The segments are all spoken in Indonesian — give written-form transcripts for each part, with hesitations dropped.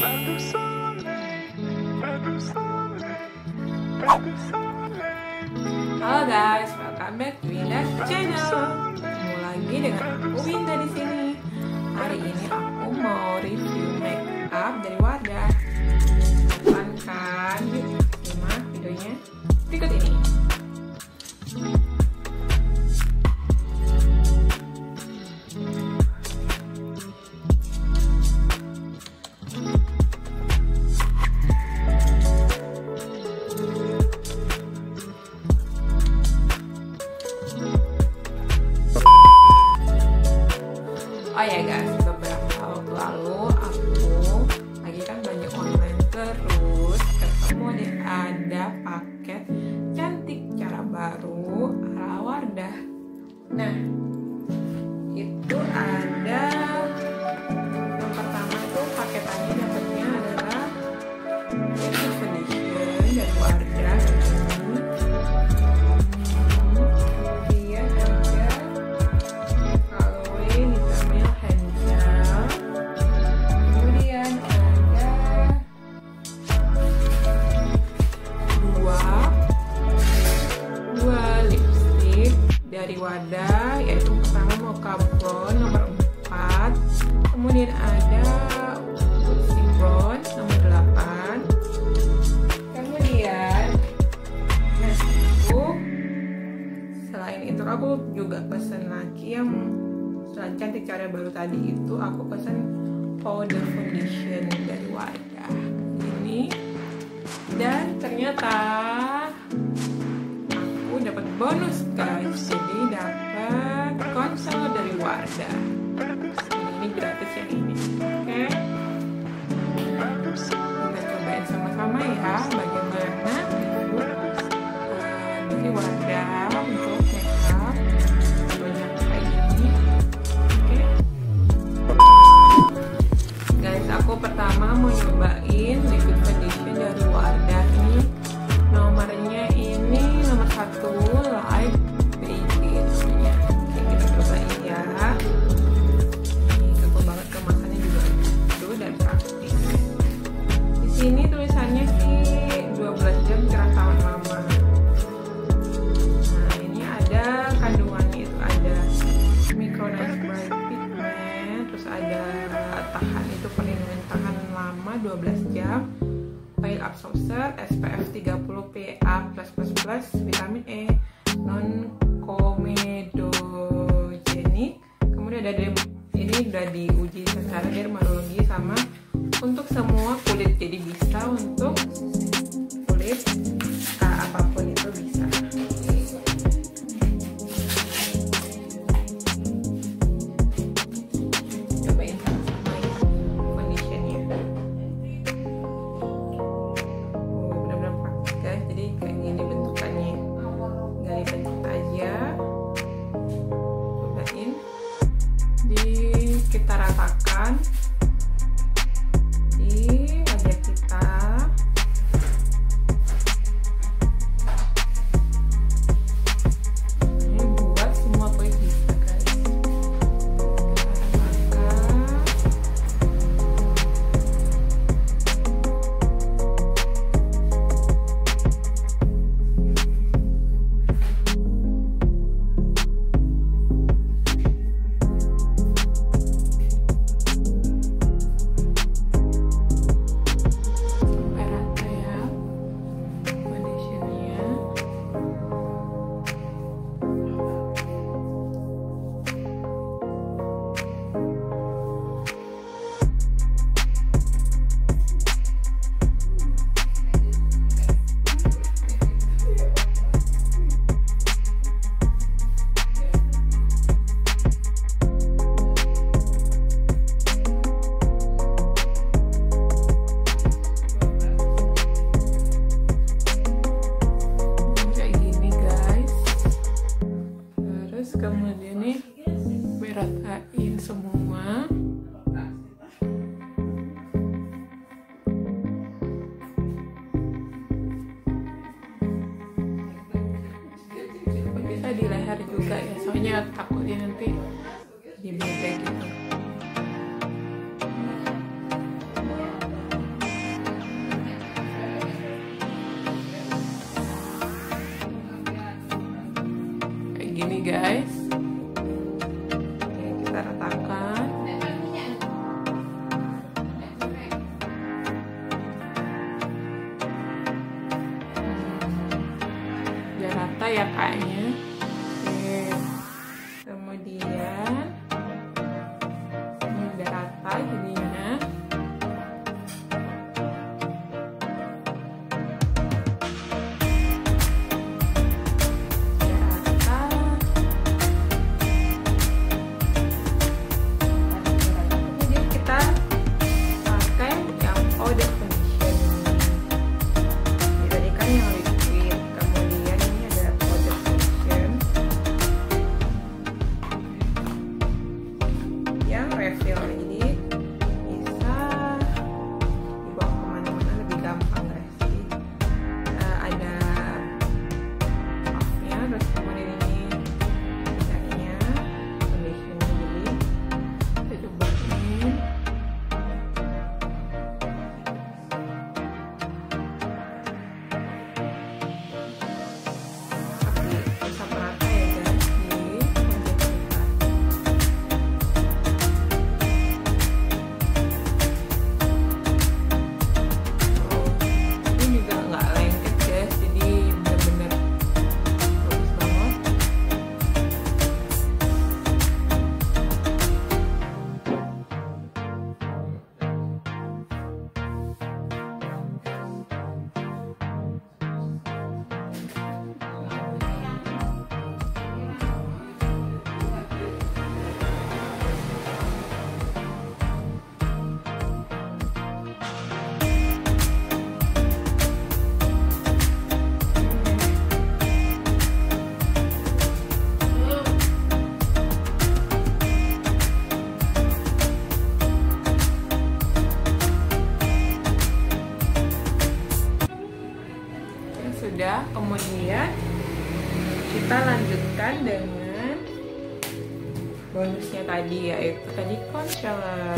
Halo guys, welcome back to Winda's channel. Ketemu lagi dengan aku Winda di sini. Hari ini aku mau review make up dari Wardah. Kapan kan? Yuk simak videonya berikut ini. Oh ya guys, beberapa waktu lalu aku lagi kan banyak online terus ketemu deh ada paket cantik cara baru ala Wardah. Nah itu ada yang pertama tuh paketannya dapatnya adalah liquid foundation dari Wardah. Dari Wardah, yaitu pertama Mocha Brown nomor 4, kemudian ada Woodsy Brown nomor 8, kemudian selain itu aku juga pesan lagi yang selain cantik cara baru tadi itu aku pesan powder foundation dari Wardah ini, dan ternyata dapat bonus guys, jadi dapat konsol dari Wardah. Ini gratis yang ini, oke? Kita cobain sama-sama ya bagaimana dari Wardah untuk makeup banyak kayak gini, oke? Guys, aku pertama mau nyobain liquid foundation dari Wardah ini. Nomornya ini nomor 1 light baby namanya. Oke, kita cobain ya. Ini gampang banget, kemasannya juga lucu dan praktis. Di sini tulisannya sih 12 jam cerah tahan lama. Nah ini ada kandungannya, itu ada micronized bright pigment, terus ada tahan, itu perlindungan tahan lama 12 jam, oil absorber, SPF 30 PA+++, vitamin E, non komedogenik. Kemudian ada ini udah diuji secara dermatologi sama untuk semua kulit, jadi bisa untuk kulit apapun itu bisa. Cobain sama-sama ya foundationnya. Benar-benar praktis guys, jadi kayak gini bentukannya, gali bentuk aja, cobain, kita ratakan di wajah kita. Ini buat semua kulit bisa guys. Kita ratakan. Kemudian nih beratain semua. Bisa di leher juga ya, soalnya takutnya nanti di bebek gitu. guys. Oke, kita ratakan. Udah rata ya kayaknya. Oke, kemudian ini udah rata jadinya. Refill, jadi bisa dibawa kemana-mana lebih gampang guys. Jadi, ada puffnya, terus kemudian ini misalnya foundationnya, jadi kita cobain. Tapi bisa merata ya guys di wajah kita. Sudah, kemudian kita lanjutkan dengan bonusnya tadi, yaitu tadi concealer.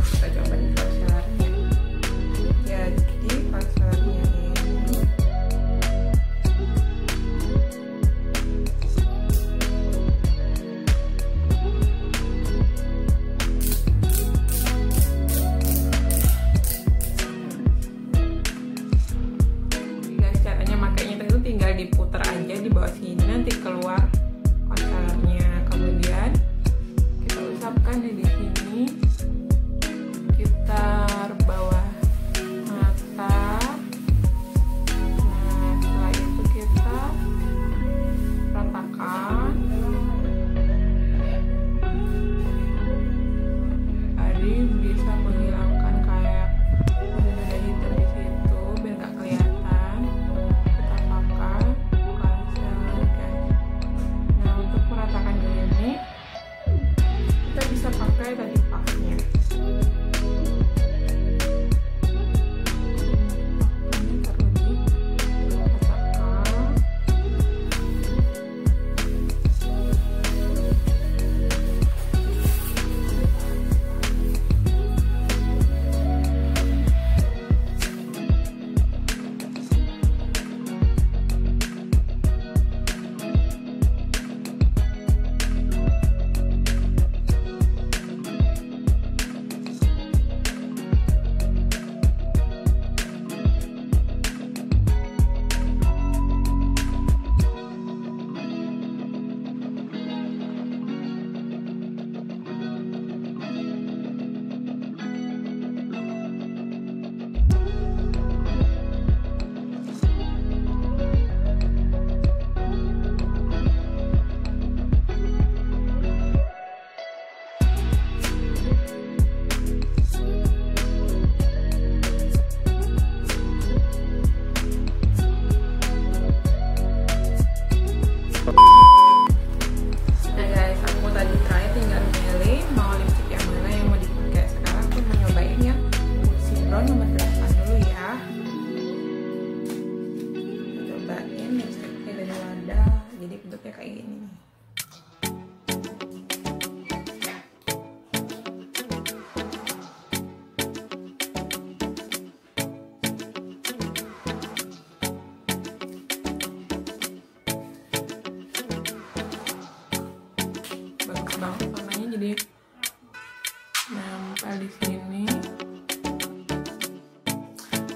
Kita coba nih concealernya. Jadi concealernya ini diputar aja di bawah sini, nanti keluar concealernya. Kemudian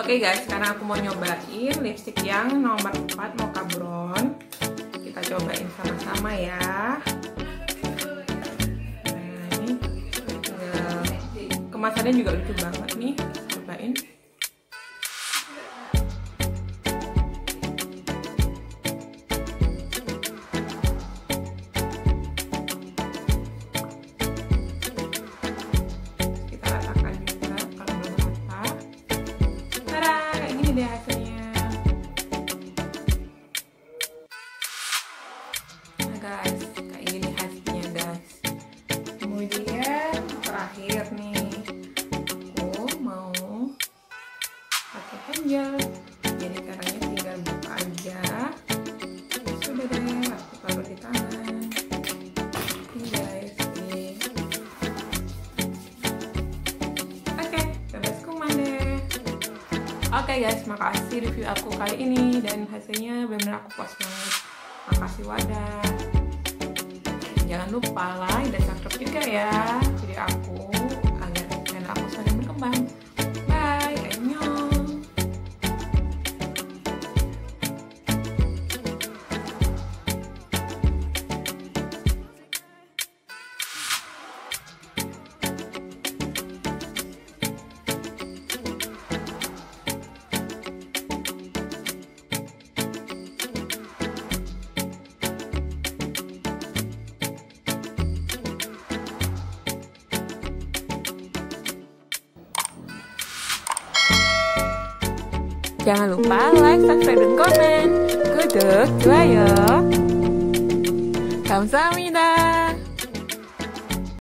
Oke guys, sekarang aku mau nyobain lipstick yang nomor 4 Mocha Brown. Kita cobain sama-sama ya. Nah, ini kemasannya juga lucu banget nih. Cobain. Deh hasilnya. Nah guys, kayak gini hasilnya guys. Kemudian terakhir nih, aku mau pakai penjel. Jadi caranya tinggal buka aja. Sudah deh, aku taruh di tangan. Ini guys, nih. Oke, bebas kuman deh. Oke guys, makasih review aku kali ini dan hasilnya benar-benar aku puas banget. Makasih Wardah. Jangan lupa like dan subscribe juga ya video aku agar channel aku semakin berkembang. Bye, annyeong. Jangan lupa like, subscribe, dan komen. Gu독, 좋아요. 감사합니다.